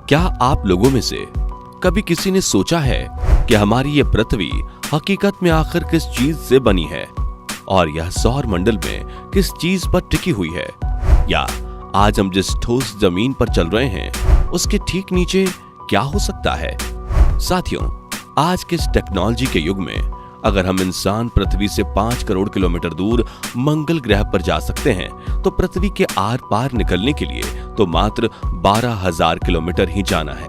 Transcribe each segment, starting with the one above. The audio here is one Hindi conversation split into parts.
क्या आप लोगों में से कभी किसी ने सोचा है कि हमारी ये पृथ्वी हकीकत में आखिर किस चीज से बनी है और यह सौर मंडल में किस चीज पर टिकी हुई है, या आज हम जिस ठोस जमीन पर चल रहे हैं उसके ठीक नीचे क्या हो सकता है। साथियों, आज के इस टेक्नोलॉजी के युग में अगर हम इंसान पृथ्वी से 5 करोड़ किलोमीटर दूर मंगल ग्रह पर जा सकते हैं तो पृथ्वी के आर पार निकलने के लिए तो मात्र 12,000 किलोमीटर ही जाना है।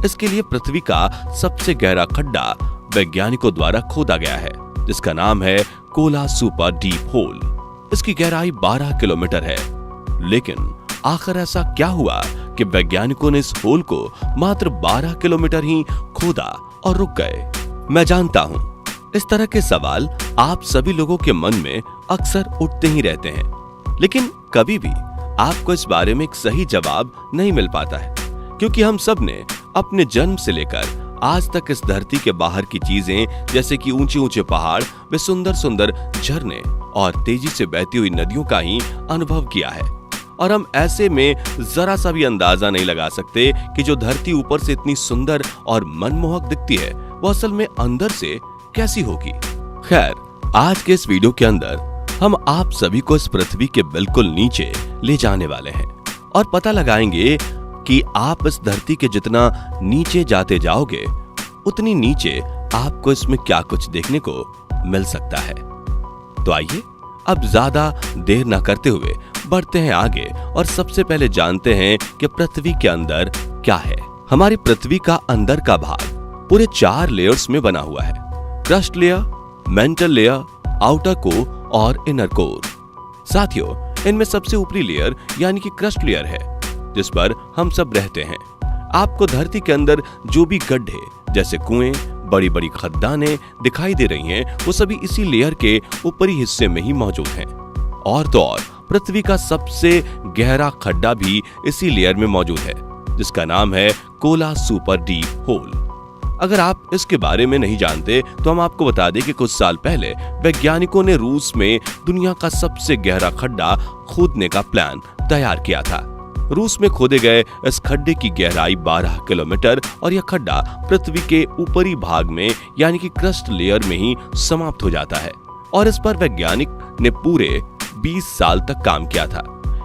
इसके लिए पृथ्वी का सबसे गहरा खड्डा वैज्ञानिकों द्वारा खोदा गया है, जिसका नाम है कोला सुपर डीप होल। इसकी गहराई 12 किलोमीटर है। लेकिन आखिर ऐसा क्या हुआ कि वैज्ञानिकों ने इस होल को मात्र 12 किलोमीटर ही खोदा और रुक गए। मैं जानता हूं, इस तरह के सवाल आप सभी लोगों के मन में अक्सर उठते ही रहते हैं, लेकिन कभी भी आपको इस बारे में एक सही जवाब नहीं मिल पाता है, क्योंकि हम सब ने अपने जन्म से लेकर आज तक इस धरती के बाहर की चीजें जैसे कि ऊंचे ऊंचे पहाड़, वे सुंदर सुंदर झरने और तेजी से बहती हुई नदियों का ही अनुभव किया है। और हम ऐसे में जरा सा भी अंदाजा नहीं लगा सकते कि जो धरती ऊपर से इतनी सुंदर और मनमोहक दिखती है वो असल में अंदर से कैसी होगी। खैर, आज के इस वीडियो के अंदर हम आप सभी को इस पृथ्वी के बिल्कुल नीचे ले जाने वाले हैं और पता लगाएंगे कि आप इस धरती के जितना नीचे जाते जाओगे उतनी नीचे आपको इसमें क्या कुछ देखने को मिल सकता है। तो आइए अब ज्यादा देर न करते हुए बढ़ते हैं आगे और सबसे पहले जानते हैं कि पृथ्वी के अंदर क्या है। हमारी पृथ्वी का अंदर का भाग पूरे 4 लेयर्स में बना हुआ है: crust layer, mental layer, outer core और इनर कोर। साथियों, इनमें सबसे ऊपरी लेयर यानी कि क्रस्ट लेयर है, जिस पर हम सब रहते हैं। आपको धरती के अंदर जो भी गड्ढे जैसे कुएं, बड़ी बड़ी खदानें दिखाई दे रही हैं, वो सभी इसी लेयर के ऊपरी हिस्से में ही मौजूद हैं। और तो और पृथ्वी का सबसे गहरा खड्डा भी इसी लेयर में मौजूद है, जिसका नाम है कोला सुपर डीप होल। अगर आप इसके बारे में नहीं जानते तो हम आपको बता दें कि कुछ साल पहले वैज्ञानिकों ने रूस में दुनिया का सबसे गहरा खड्डा खोदने का प्लान तैयार किया था। रूस में खोदे गए इस खड्डे की गहराई 12 किलोमीटर और यह खड्डा पृथ्वी के ऊपरी भाग में यानी कि क्रस्ट लेयर में ही समाप्त हो जाता है और इस पर वैज्ञानिक ने पूरे 20 साल तक काम किया था।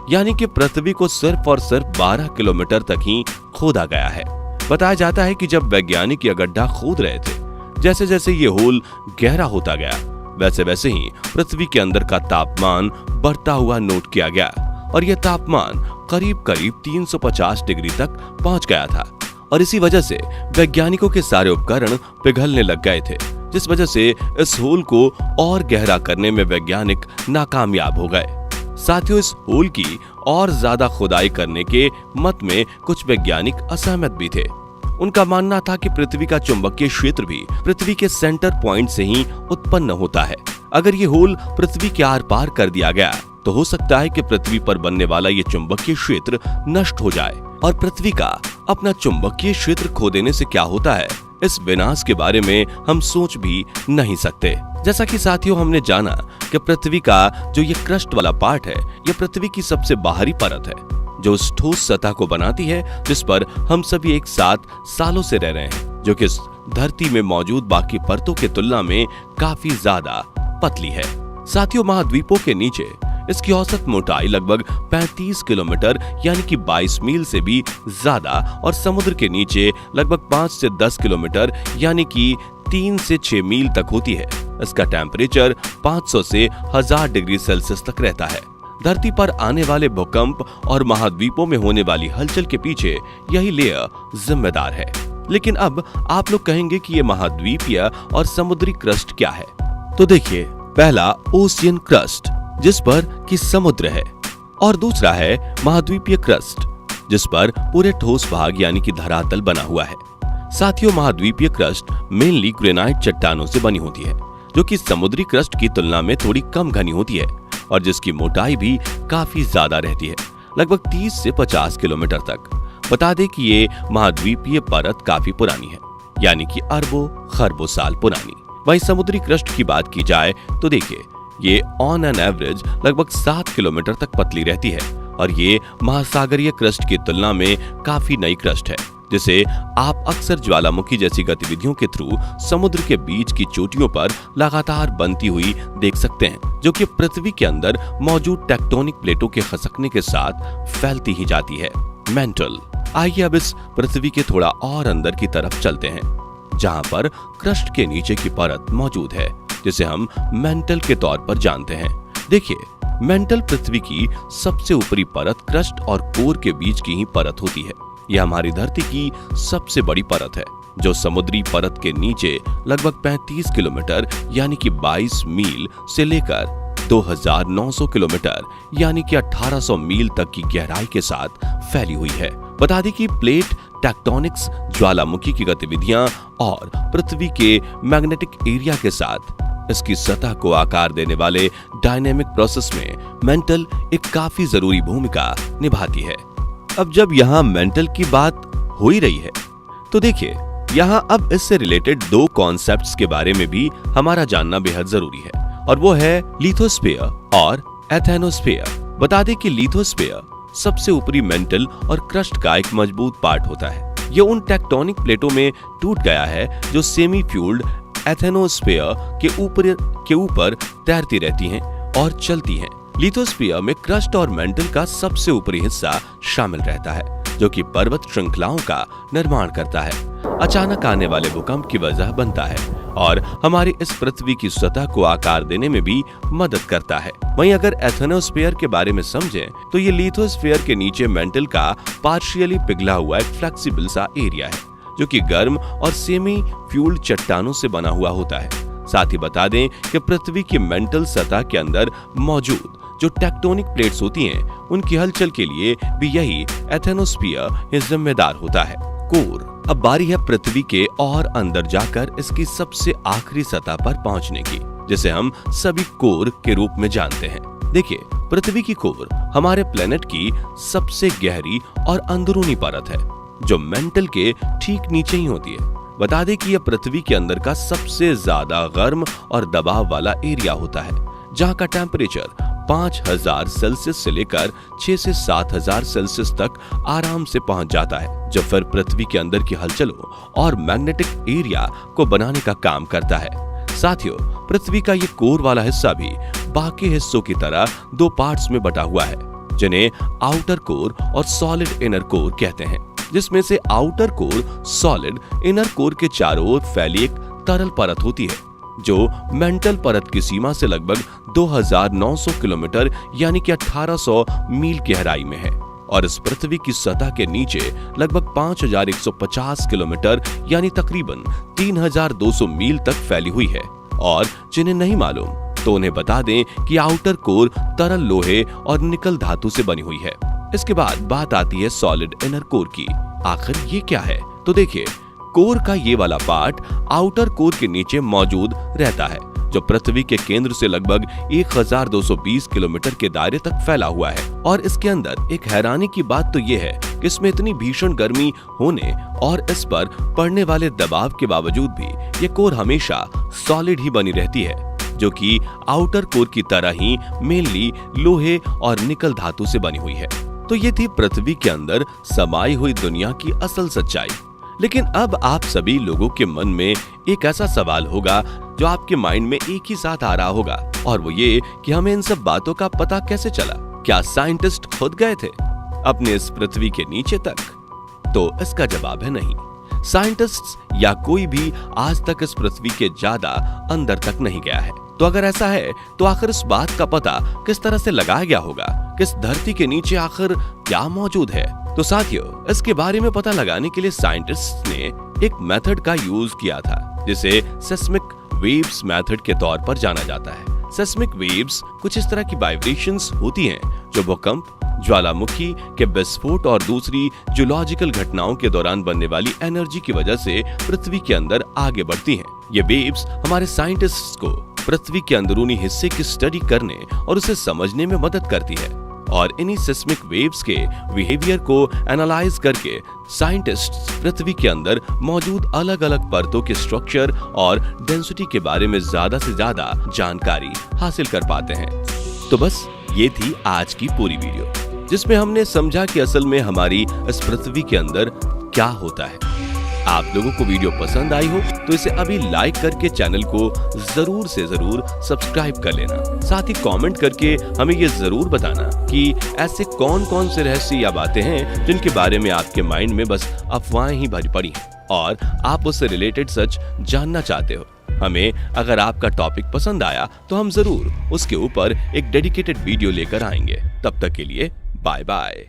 यानी कि पृथ्वी को सिर्फ और सिर्फ 12 किलोमीटर तक ही खोदा गया है। बताया जाता है कि जब वैज्ञानिक यह गड्ढा खोद रहे थे, जैसे जैसे ये होल गहरा होता गया वैसे वैसे ही पृथ्वी के अंदर का तापमान बढ़ता हुआ नोट किया गया और यह तापमान करीब करीब 350 डिग्री तक पहुंच गया था। और इसी वजह से वैज्ञानिकों के सारे उपकरण पिघलने लग गए थे, जिस वजह से इस होल को और गहरा करने में वैज्ञानिक नाकामयाब हो गए। साथियों, इस होल की और ज्यादा खुदाई करने के मत में कुछ वैज्ञानिक असहमत भी थे। उनका मानना था कि पृथ्वी का चुंबकीय क्षेत्र भी पृथ्वी के सेंटर पॉइंट से ही उत्पन्न होता है। अगर ये होल पृथ्वी के आर पार कर दिया गया तो हो सकता है कि पृथ्वी पर बनने वाला ये चुंबकीय क्षेत्र नष्ट हो जाए। और पृथ्वी का अपना चुंबकीय क्षेत्र खो देने से क्या होता है, इस विनाश के बारे में हम सोच भी नहीं सकते। जैसा कि साथियों हमने जाना कि पृथ्वी का जो ये क्रस्ट वाला पार्ट है, ये पृथ्वी की सबसे बाहरी परत है, जो उस ठोस सतह को बनाती है जिस पर हम सभी एक साथ सालों से रह रहे हैं, जो कि इस धरती में मौजूद बाकी परतों के तुलना में काफी ज्यादा पतली है। साथियों, महाद्वीपों के नीचे इसकी औसत मोटाई लगभग 35 किलोमीटर यानी कि 22 मील से भी ज्यादा और समुद्र के नीचे लगभग 5 से 10 किलोमीटर यानी कि 3 से 6 मील तक होती है। इसका टेम्परेचर 500 से 1000 डिग्री सेल्सियस तक रहता है। धरती पर आने वाले भूकंप और महाद्वीपों में होने वाली हलचल के पीछे यही लेयर जिम्मेदार है। लेकिन अब आप लोग कहेंगे कि ये महाद्वीपीय और समुद्री क्रस्ट क्या है। तो देखिए, पहला ओशियन क्रस्ट जिस पर कि समुद्र है, और दूसरा है महाद्वीपीय क्रस्ट जिस पर पूरे ठोस भाग यानी कि धरातल बना हुआ है। साथियों, महाद्वीपीय क्रस्ट मेनली ग्रेनाइट चट्टानों से बनी होती है, जो कि समुद्री क्रस्ट की तुलना में थोड़ी कम घनी होती है और जिसकी मोटाई भी काफी ज्यादा रहती है, लगभग 30 से 50 किलोमीटर तक। बता दें कि ये महाद्वीपीय परत काफी पुरानी है, यानी कि अरबों खरबों साल पुरानी। वहीं समुद्री क्रस्ट की बात की जाए तो देखिए, ये ऑन एन एवरेज लगभग 7 किलोमीटर तक पतली रहती है और ये महासागरीय क्रस्ट की तुलना में काफी नई क्रस्ट है, जिसे आप अक्सर ज्वालामुखी जैसी गतिविधियों के थ्रू समुद्र के बीच की चोटियों पर लगातार बनती हुई देख सकते हैं, जो कि पृथ्वी के अंदर मौजूद टेक्टोनिक प्लेटों के खसकने के साथ फैलती ही जाती है। मेंटल। आइए अब इस पृथ्वी के थोड़ा और अंदर की तरफ चलते हैं, जहां पर क्रस्ट के नीचे की परत मौजूद है, जिसे हम मेंटल के तौर पर जानते हैं। देखिए, मेंटल पृथ्वी की सबसे ऊपरी परत क्रस्ट और कोर के बीच की ही परत होती है। यह हमारी धरती की सबसे बड़ी परत है, जो समुद्री परत के नीचे लगभग 35 किलोमीटर यानी कि 22 मील से लेकर 2900 किलोमीटर यानी कि 1800 मील तक की गहराई के साथ फैली हुई है। बता दें कि प्लेट टेक्टोनिक्स, ज्वालामुखी की गतिविधियां और पृथ्वी के मैग्नेटिक एरिया के साथ इसकी सतह को आकार देने वाले डायनेमिक प्रोसेस में मेंटल एक काफी जरूरी भूमिका निभाती है। अब जब यहाँ मेंटल की बात हो ही रही है, तो देखिए, यहाँ अब इससे रिलेटेड दो कॉन्सेप्ट्स के बारे में भी हमारा जानना बेहद जरूरी है, और वो है लिथोस्फीयर और एथेनोस्फीयर। बता दें कि लिथोस्फीयर सबसे ऊपरी मेंटल और क्रस्ट का एक मजबूत पार्ट होता है। ये उन टेक्टोनिक प्लेटों में टूट गया है जो सेमी फ्यूल्ड एथेनोस्फीयर के ऊपर तैरती रहती हैं और चलती हैं। लिथोस्फीयर में क्रस्ट और मेंटल का सबसे ऊपरी हिस्सा शामिल रहता है, जो कि पर्वत श्रृंखलाओं का निर्माण करता है, अचानक आने वाले भूकंप की वजह बनता है और हमारी इस पृथ्वी की सतह को आकार देने में भी मदद करता है। वहीं अगर एथेनोस्फीयर के बारे में समझें, तो ये लिथोस्फीयर के नीचे मेंटल का पार्शियली पिघला हुआ एक फ्लेक्सिबल सा एरिया है, जो कि गर्म और सेमी फ्यूल्ड चट्टानों से बना हुआ होता है। साथ ही बता दें कि पृथ्वी की मेंटल सतह के अंदर मौजूद जो टेक्टोनिक प्लेट्स होती हैं, उनकी हलचल के लिए भी यही एथेनोस्फीयर जिम्मेदार होता है। कोर। अब बारी है पृथ्वी के और अंदर जाकर इसकी सबसे आखिरी सतह पर पहुंचने की, जिसे हम सभी कोर के रूप में जानते हैं। देखिए, पृथ्वी की कोर हमारे प्लेनेट की सबसे गहरी और अंदरूनी परत है, जो मेंटल के ठीक नीचे ही होती है। बता दें कि यह पृथ्वी के अंदर का सबसे ज्यादा गर्म और दबाव वाला एरिया होता है, जहां का टेम्परेचर 5000 सेल्सियस से लेकर 6 से 7000 सेल्सियस तक आराम से पहुंच जाता है, जो फिर पृथ्वी के अंदर की हलचलों और मैग्नेटिक एरिया को बनाने का काम करता है। साथियों, पृथ्वी का ये कोर वाला हिस्सा भी बाकी हिस्सों की तरह दो पार्ट्स में बटा हुआ है, जिन्हें आउटर कोर और सॉलिड इनर कोर कहते हैं, जिसमें से outer core solid inner core के चारों ओर फैली एक तरल परत होती है, जो मेंटल परत की सीमा से लगभग 2900 किलोमीटर यानी कि 1800 मील गहराई में है, और इस पृथ्वी की सतह के नीचे लगभग 5150 किलोमीटर यानी तकरीबन 3200 मील तक फैली हुई है। और जिन्हें नहीं मालूम, तो उन्हें बता दें कि आउटर कोर तरल लोहे और निकल धातु से बनी हुई है। इसके बाद बात आती है सॉलिड इनर कोर की। आखिर ये क्या है? तो देखिए, कोर का ये वाला पार्ट आउटर कोर के नीचे मौजूद रहता है, जो पृथ्वी के केंद्र से लगभग 1220 किलोमीटर के दायरे तक फैला हुआ है। और इसके अंदर एक हैरानी की बात तो ये है कि इसमें इतनी भीषण गर्मी होने और इस पर पड़ने वाले दबाव के बावजूद भी ये कोर हमेशा सॉलिड ही बनी रहती है, जो कि आउटर कोर की तरह ही मेनली लोहे और निकल धातु से बनी हुई है। तो ये थी पृथ्वी के अंदर समाई हुई दुनिया की असल सच्चाई। लेकिन अब आप सभी लोगों के मन में एक ऐसा सवाल होगा जो आपके माइंड में एक ही साथ आ रहा होगा, और वो ये कि हमें इन सब बातों का पता कैसे चला? क्या साइंटिस्ट खुद गए थे अपने इस पृथ्वी के नीचे तक? तो इसका जवाब है नहीं। साइंटिस्ट्स या कोई भी आज तक इस पृथ्वी के ज्यादा अंदर तक नहीं गया है। तो अगर ऐसा है, तो आखिर इस बात का पता किस तरह से लगाया गया होगा कि इस धरती के नीचे आखिर क्या मौजूद है? तो साथियों, इसके बारे में पता लगाने के लिए साइंटिस्ट्स ने एक मेथड का यूज किया था, जिसे सेस्मिक वेव्स मेथड के तौर पर जाना जाता है। सेस्मिक वेव्स कुछ इस तरह की वाइब्रेशंस होती हैं, जो भूकंप, ज्वालामुखी के विस्फोट और दूसरी जियोलॉजिकल घटनाओं के दौरान बनने वाली एनर्जी की वजह से पृथ्वी के अंदर आगे बढ़ती हैं। ये वेव्स हमारे साइंटिस्ट्स को पृथ्वी के अंदरूनी हिस्से की स्टडी करने और उसे समझने में मदद करती है। और इन्हीं सेस्मिक वेव्स के बिहेवियर को एनालाइज करके साइंटिस्ट्स पृथ्वी के अंदर मौजूद अलग अलग परतों के स्ट्रक्चर और डेंसिटी के बारे में ज्यादा से ज्यादा जानकारी हासिल कर पाते हैं। तो बस ये थी आज की पूरी वीडियो, जिसमें हमने समझा कि असल में हमारी इस पृथ्वी के अंदर क्या होता है। आप लोगों को वीडियो पसंद आई हो तो इसे अभी लाइक करके चैनल को जरूर से जरूर सब्सक्राइब कर लेना। साथ ही कमेंट करके हमें ये जरूर बताना कि ऐसे कौन कौन से रहस्य या बातें हैं जिनके बारे में आपके माइंड में बस अफवाहें ही भरी पड़ी हैं और आप उससे रिलेटेड सच जानना चाहते हो। हमें अगर आपका टॉपिक पसंद आया तो हम जरूर उसके ऊपर एक डेडिकेटेड वीडियो लेकर आएंगे। तब तक के लिए बाय बाय।